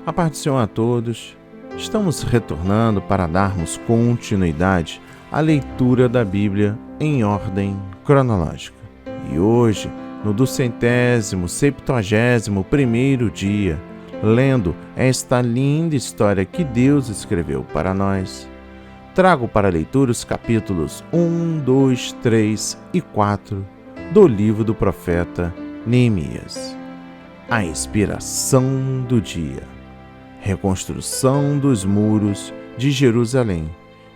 A paz do Senhor a todos. Estamos retornando para darmos continuidade à leitura da Bíblia em ordem cronológica. E hoje, no 271º dia, lendo esta linda história que Deus escreveu para nós, trago para a leitura os capítulos 1, 2, 3 e 4 do livro do profeta Neemias. A inspiração do dia. Reconstrução dos muros de Jerusalém,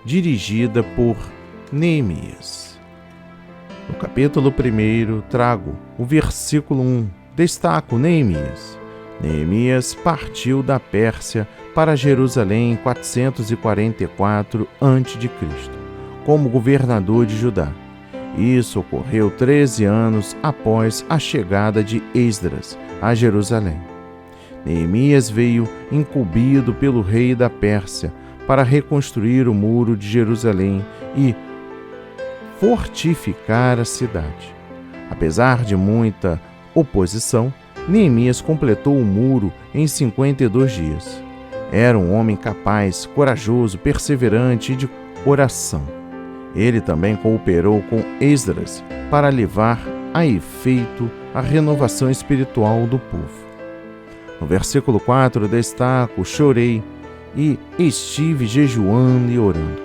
dirigida por Neemias. No capítulo 1, trago o versículo 1. Destaco Neemias. Neemias partiu da Pérsia para Jerusalém em 444 a.C., como governador de Judá. Isso ocorreu 13 anos após a chegada de Esdras a Jerusalém. Neemias veio incumbido pelo rei da Pérsia para reconstruir o muro de Jerusalém e fortificar a cidade. Apesar de muita oposição, Neemias completou o muro em 52 dias. Era um homem capaz, corajoso, perseverante e de coração. Ele também cooperou com Esdras para levar a efeito a renovação espiritual do povo. No versículo 4, destaco: chorei e estive jejuando e orando.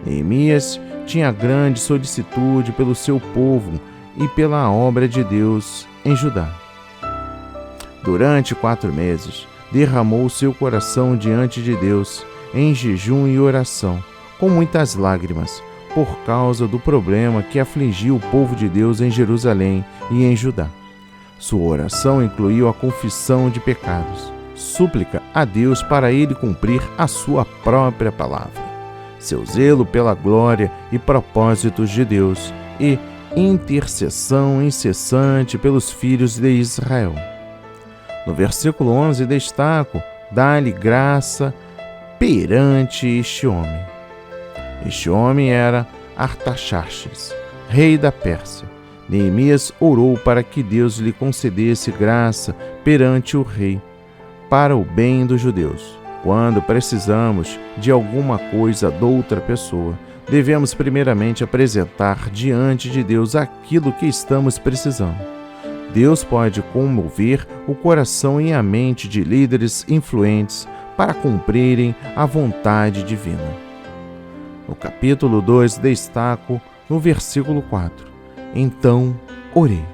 Neemias tinha grande solicitude pelo seu povo e pela obra de Deus em Judá. Durante 4 meses, derramou seu coração diante de Deus em jejum e oração, com muitas lágrimas, por causa do problema que afligia o povo de Deus em Jerusalém e em Judá. Sua oração incluiu a confissão de pecados, súplica a Deus para ele cumprir a sua própria palavra, seu zelo pela glória e propósitos de Deus e intercessão incessante pelos filhos de Israel. No versículo 11, destaco: dá-lhe graça perante este homem. Este homem era Artaxerxes, rei da Pérsia. Neemias orou para que Deus lhe concedesse graça perante o rei, para o bem dos judeus. Quando precisamos de alguma coisa de outra pessoa, devemos primeiramente apresentar diante de Deus aquilo que estamos precisando. Deus pode comover o coração e a mente de líderes influentes para cumprirem a vontade divina. No capítulo 2, destaco no versículo 4. Então orei.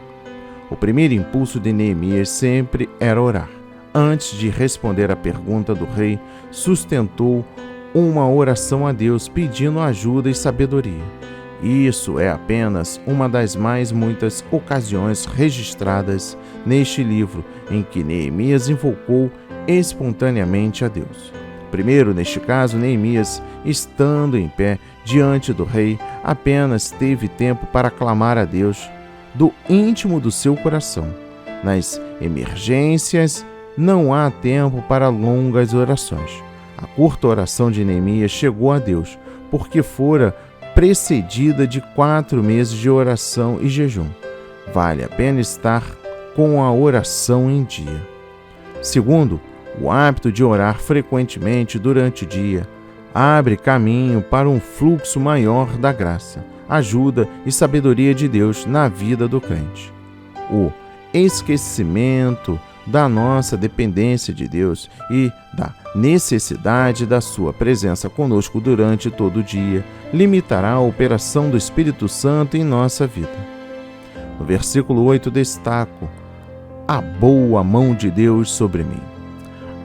O primeiro impulso de Neemias sempre era orar. Antes de responder à pergunta do rei, sustentou uma oração a Deus pedindo ajuda e sabedoria. Isso é apenas uma das mais muitas ocasiões registradas neste livro em que Neemias invocou espontaneamente a Deus. Primeiro, neste caso, Neemias, estando em pé diante do rei, apenas teve tempo para clamar a Deus do íntimo do seu coração. Nas emergências, não há tempo para longas orações. A curta oração de Neemias chegou a Deus, porque fora precedida de 4 meses de oração e jejum. Vale a pena estar com a oração em dia. Segundo, o hábito de orar frequentemente durante o dia abre caminho para um fluxo maior da graça, ajuda e sabedoria de Deus na vida do crente. O esquecimento da nossa dependência de Deus e da necessidade da sua presença conosco durante todo o dia limitará a operação do Espírito Santo em nossa vida. No versículo 8, destaco: a boa mão de Deus sobre mim.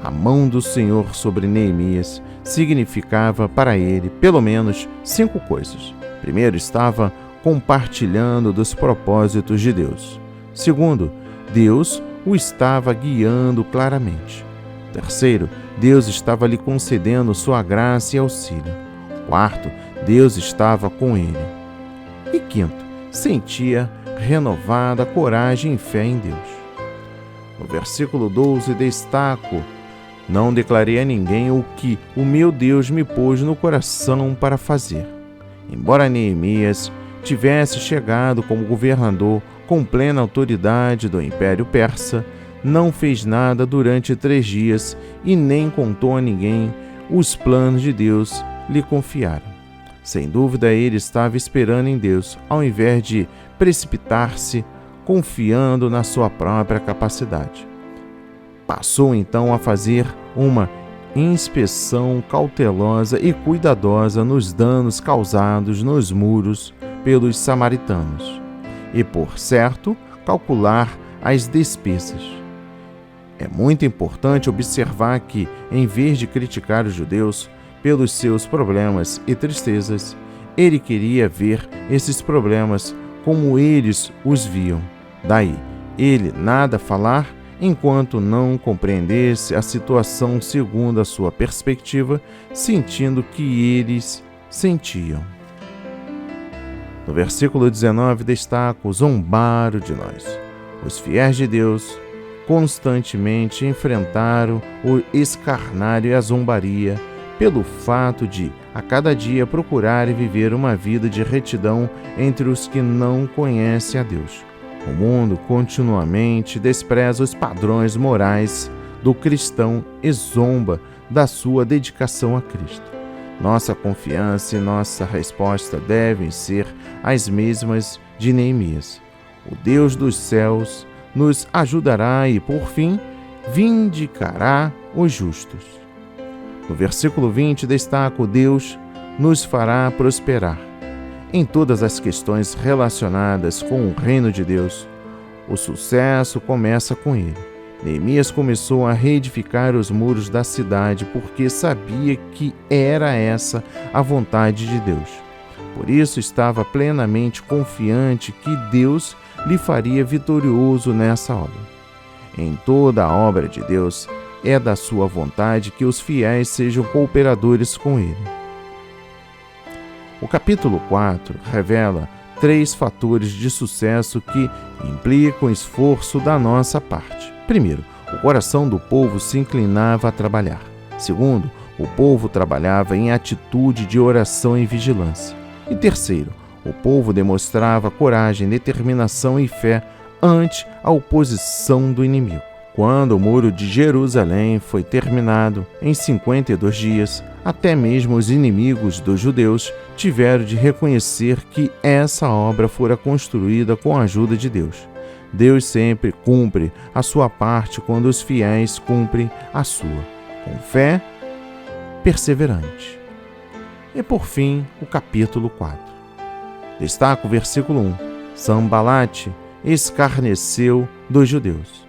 A mão do Senhor sobre Neemias significava para ele pelo menos 5 coisas. Primeiro, estava compartilhando dos propósitos de Deus. Segundo, Deus o estava guiando claramente. Terceiro, Deus estava lhe concedendo sua graça e auxílio. Quarto, Deus estava com ele. E quinto, sentia renovada coragem e fé em Deus. No versículo 12, destaco: não declarei a ninguém o que o meu Deus me pôs no coração para fazer. Embora Neemias tivesse chegado como governador com plena autoridade do Império Persa, não fez nada durante 3 dias e nem contou a ninguém os planos de Deus lhe confiaram. Sem dúvida, ele estava esperando em Deus, ao invés de precipitar-se, confiando na sua própria capacidade. Passou então a fazer uma inspeção cautelosa e cuidadosa nos danos causados nos muros pelos samaritanos e, por certo, calcular as despesas. É muito importante observar que, em vez de criticar os judeus pelos seus problemas e tristezas, ele queria ver esses problemas como eles os viam. Daí, ele nada falar enquanto não compreendesse a situação segundo a sua perspectiva, sentindo o que eles sentiam. No versículo 19 destaca o zombaram de nós. Os fiéis de Deus constantemente enfrentaram o escarnário e a zombaria pelo fato de, a cada dia, procurarem viver uma vida de retidão entre os que não conhecem a Deus. O mundo continuamente despreza os padrões morais do cristão e zomba da sua dedicação a Cristo. Nossa confiança e nossa resposta devem ser as mesmas de Neemias. O Deus dos céus nos ajudará e, por fim, vindicará os justos. No versículo 20 destaca: o Deus nos fará prosperar. Em todas as questões relacionadas com o reino de Deus, o sucesso começa com ele. Neemias começou a reedificar os muros da cidade porque sabia que era essa a vontade de Deus. Por isso estava plenamente confiante que Deus lhe faria vitorioso nessa obra. Em toda a obra de Deus, é da sua vontade que os fiéis sejam cooperadores com ele. O capítulo 4 revela 3 fatores de sucesso que implicam esforço da nossa parte. Primeiro, o coração do povo se inclinava a trabalhar. Segundo, o povo trabalhava em atitude de oração e vigilância. E terceiro, o povo demonstrava coragem, determinação e fé ante a oposição do inimigo. Quando o muro de Jerusalém foi terminado em 52 dias, até mesmo os inimigos dos judeus tiveram de reconhecer que essa obra fora construída com a ajuda de Deus. Deus sempre cumpre a sua parte quando os fiéis cumprem a sua, com fé perseverante. E por fim, o capítulo 4. Destaca o versículo 1. Sambalate escarneceu dos judeus.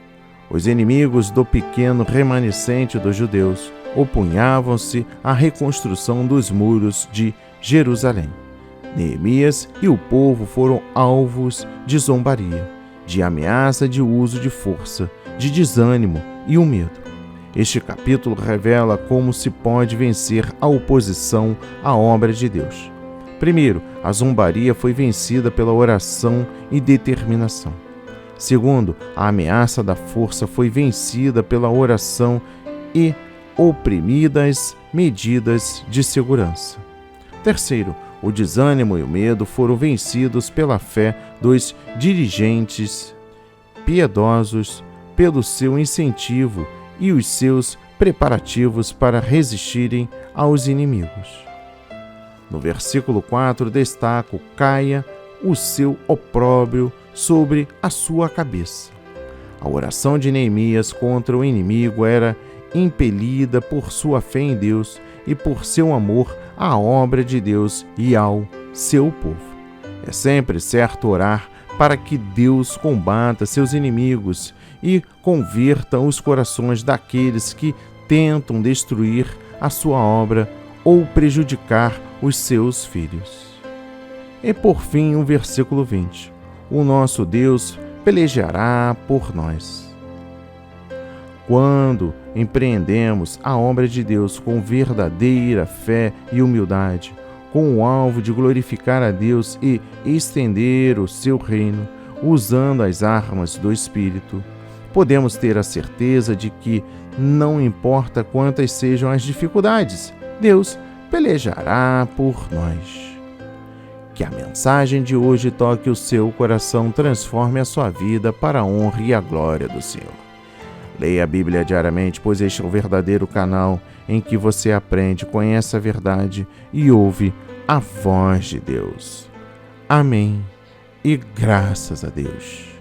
Os inimigos do pequeno remanescente dos judeus opunhavam-se à reconstrução dos muros de Jerusalém. Neemias e o povo foram alvos de zombaria, de ameaça de uso de força, de desânimo e o medo. Este capítulo revela como se pode vencer a oposição à obra de Deus. Primeiro, a zombaria foi vencida pela oração e determinação. Segundo, a ameaça da força foi vencida pela oração e oprimidas medidas de segurança. Terceiro, o desânimo e o medo foram vencidos pela fé dos dirigentes piedosos, pelo seu incentivo e os seus preparativos para resistirem aos inimigos. No versículo 4 destaca: caia o seu opróbrio sobre a sua cabeça. A oração de Neemias contra o inimigo era impelida por sua fé em Deus e por seu amor à obra de Deus e ao seu povo. É sempre certo orar para que Deus combata seus inimigos e converta os corações daqueles que tentam destruir a sua obra ou prejudicar os seus filhos. E por fim, o versículo 20. O nosso Deus pelejará por nós. Quando empreendemos a obra de Deus com verdadeira fé e humildade, com o alvo de glorificar a Deus e estender o seu reino, usando as armas do Espírito, podemos ter a certeza de que, não importa quantas sejam as dificuldades, Deus pelejará por nós. Que a mensagem de hoje toque o seu coração, transforme a sua vida para a honra e a glória do Senhor. Leia a Bíblia diariamente, pois este é o verdadeiro canal em que você aprende, conhece a verdade e ouve a voz de Deus. Amém e graças a Deus.